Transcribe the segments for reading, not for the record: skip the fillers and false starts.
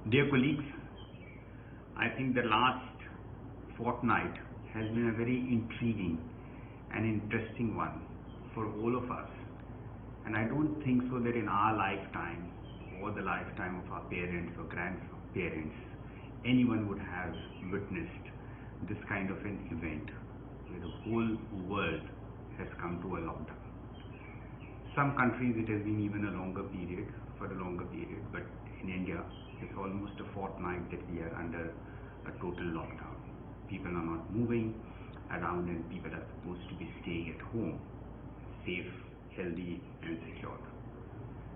Dear colleagues, I think the last fortnight has been a very intriguing and interesting one for all of us. And I don't think so that in our lifetime or the lifetime of our parents or grandparents, anyone would have witnessed this kind of an event where the whole world has come to a lockdown. Some countries it has been even a longer period, but in India it's almost a fortnight that we are under a total lockdown. People are not moving around and people are supposed to be staying at home, safe, healthy and secure.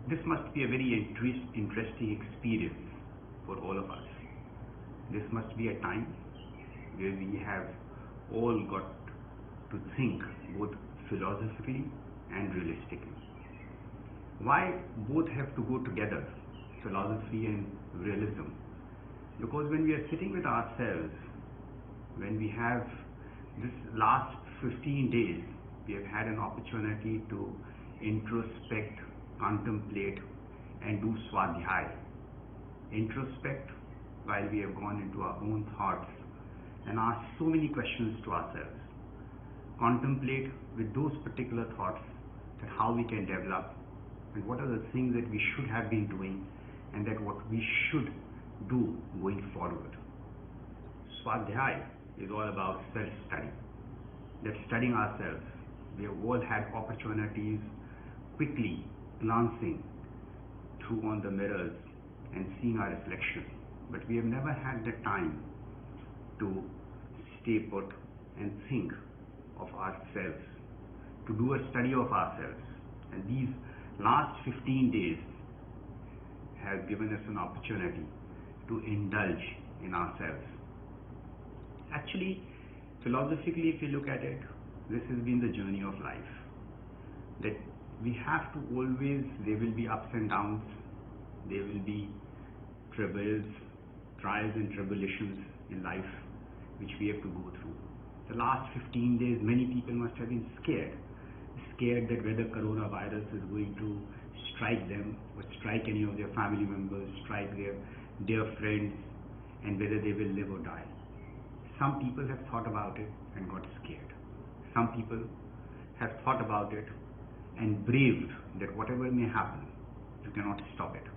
This must be a very interesting experience for all of us. This must be a time where we have all got to think both philosophically and realistically. Why both have to go together, philosophy and realism? Because when we are sitting with ourselves, when we have this last 15 days, we have had an opportunity to introspect, contemplate and do swadhyay. Introspect while we have gone into our own thoughts and asked so many questions to ourselves. Contemplate with those particular thoughts that how we can develop and what are the things that we should have been doing and that what we should do going forward. Swadhyay is all about self-study. That studying ourselves. We have all had opportunities quickly glancing through on the mirrors and seeing our reflection. But we have never had the time to stay put and think of ourselves, to do a study of ourselves. And these last 15 days have given us an opportunity to indulge in ourselves. Actually, philosophically, if you look at it, this has been the journey of life. That we have to always, there will be ups and downs, there will be trials and tribulations in life which we have to go through. The last 15 days, many people must have been scared that whether coronavirus is going to strike them or strike any of their family members, strike their dear friends, and whether they will live or die. Some people have thought about it and got scared. Some people have thought about it and braved that whatever may happen, you cannot stop it.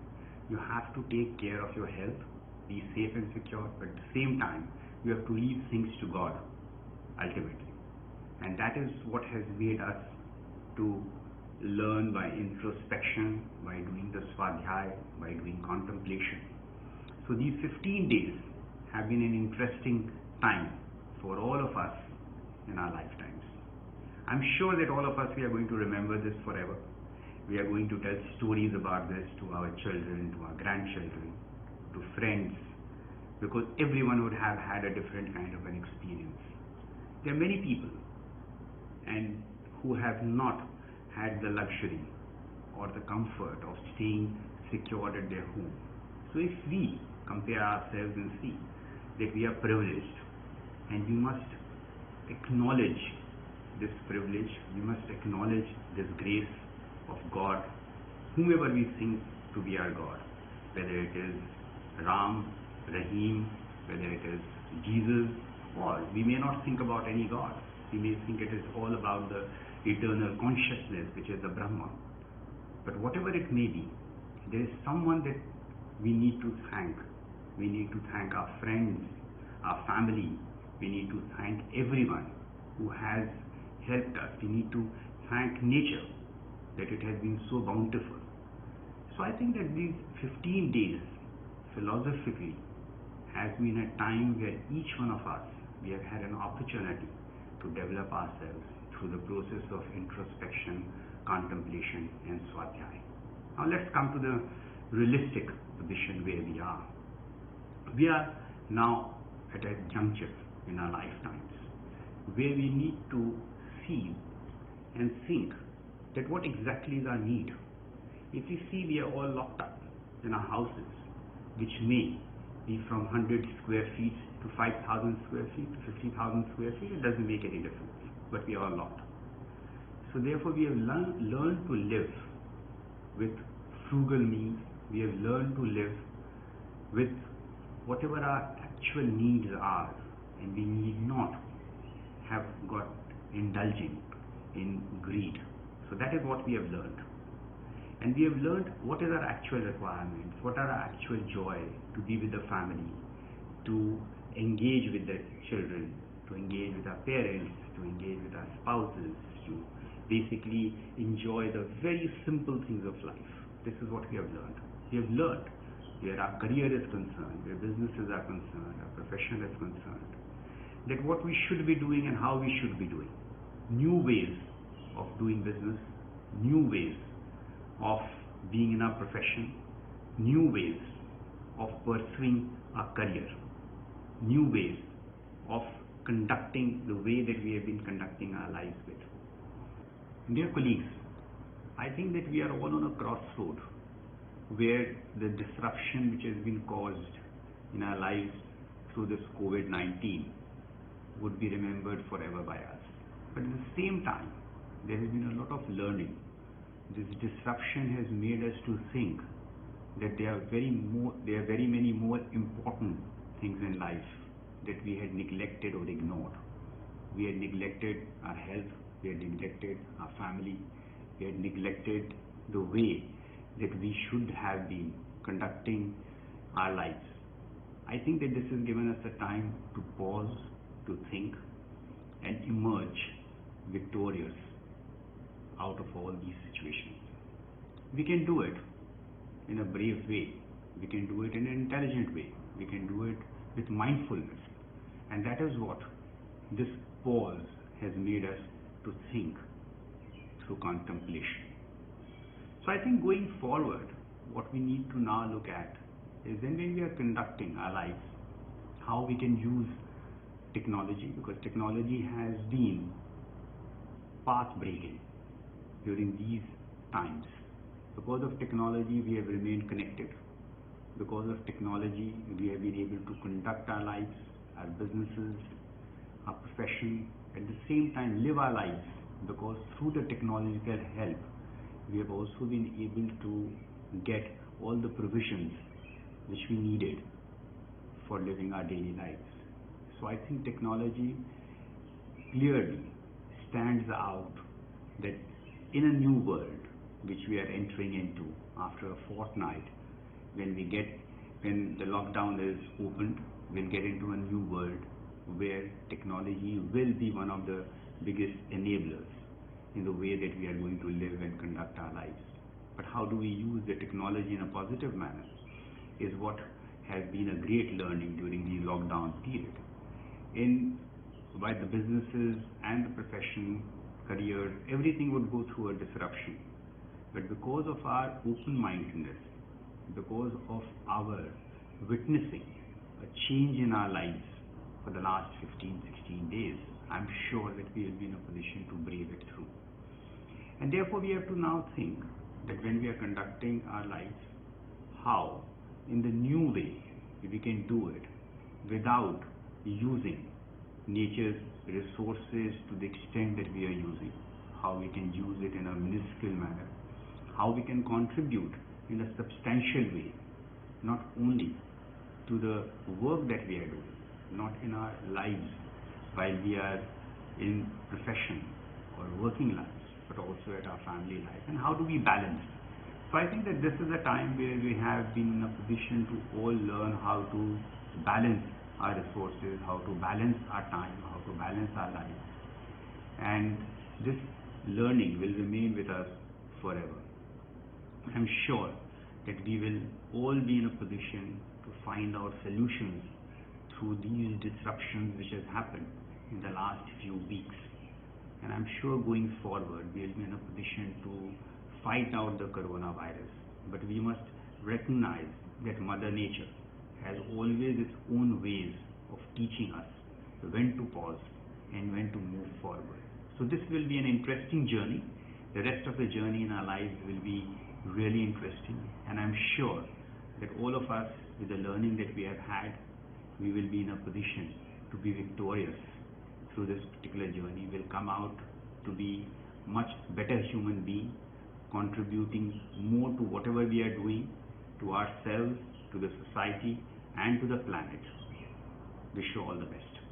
You have to take care of your health, be safe and secure, but at the same time, you have to leave things to God, ultimately. And that is what has made us to learn by introspection, by doing the swadhyay, by doing contemplation. So these 15 days have been an interesting time for all of us in our lifetimes. I'm sure that all of us, we are going to remember this forever. We are going to tell stories about this to our children, to our grandchildren, to friends, because everyone would have had a different kind of an experience. There are many people and who have not had the luxury or the comfort of staying secured at their home. So if we compare ourselves and see that we are privileged, and we must acknowledge this privilege, we must acknowledge this grace of God, whomever we think to be our God, whether it is Ram, Rahim, whether it is Jesus, or we may not think about any God. We may think it is all about the eternal consciousness, which is the Brahma. But whatever it may be, there is someone that we need to thank. We need to thank our friends, our family. We need to thank everyone who has helped us. We need to thank nature that it has been so bountiful. So I think that these 15 days philosophically has been a time where each one of us, we have had an opportunity to develop ourselves through the process of introspection, contemplation and swadhyay. Now let's come to the realistic position where we are. We are now at a juncture in our lifetimes where we need to see and think that what exactly is our need. If you see, we are all locked up in our houses, which may be from 100 square feet to 5,000 square feet to 50,000 square feet. It doesn't make any difference, but we are all locked. So therefore we have learned to live with frugal means. We have learned to live with whatever our actual needs are, and we need not have got indulging in greed. So that is what we have learned. And we have learned what is our actual requirements, what are our actual joy to be with the family, to engage with the children, to engage with our parents, to engage with our spouses, to basically enjoy the very simple things of life. This is what we have learned. We have learned where our career is concerned, where businesses are concerned, our profession is concerned, that what we should be doing and how we should be doing. New ways of doing business, new ways of being in our profession, new ways of pursuing our career, new ways of conducting the way that we have been conducting our lives with. Dear colleagues, I think that we are all on a crossroad where the disruption which has been caused in our lives through this COVID-19 would be remembered forever by us. But at the same time, there has been a lot of learning. This disruption has made us to think that there are very many more important things in life that we had neglected or ignored. We had neglected our health, we had neglected our family, we had neglected the way that we should have been conducting our lives. I think that this has given us a time to pause, to think, and emerge victorious out of all these situations. We can do it in a brave way. We can do it in an intelligent way. We can do it with mindfulness. And that is what this pause has made us to think through contemplation. So I think going forward, what we need to now look at is then when we are conducting our lives, how we can use technology, because technology has been path-breaking during these times. Because of technology, we have remained connected. Because of technology, we have been able to conduct our lives, our businesses, our profession, at the same time live our lives, because through the technological help, we have also been able to get all the provisions which we needed for living our daily lives. So I think technology clearly stands out that in a new world which we are entering into after a fortnight, when the lockdown is opened, we'll get into a new world where technology will be one of the biggest enablers in the way that we are going to live and conduct our lives. But how do we use the technology in a positive manner is what has been a great learning during the lockdown period. By the businesses and the profession, careers, everything would go through a disruption. But because of our open-mindedness, because of our witnessing a change in our lives for the last 15-16 days, I'm sure that we will be in a position to brave it through. And therefore we have to now think that when we are conducting our lives, how in the new way we can do it without using nature's resources to the extent that we are using, how we can use it in a minuscule manner, how we can contribute in a substantial way, not only to the work that we are doing, not in our lives while we are in profession or working lives, but also at our family life, and how do we balance. So I think that this is a time where we have been in a position to all learn how to balance our resources, how to balance our time, how to balance our lives. And this learning will remain with us forever. I'm sure that we will all be in a position to find out solutions through these disruptions which has happened in the last few weeks. And I'm sure going forward we will be in a position to fight out the coronavirus. But we must recognize that Mother Nature has always its own ways of teaching us when to pause and when to move forward. So this will be an interesting journey. The rest of the journey in our lives will be really interesting, and I'm sure that all of us, with the learning that we have had, we will be in a position to be victorious through this particular journey. Will come out to be much better human being, contributing more to whatever we are doing, to ourselves, to the society and to the planet. Wish you all the best.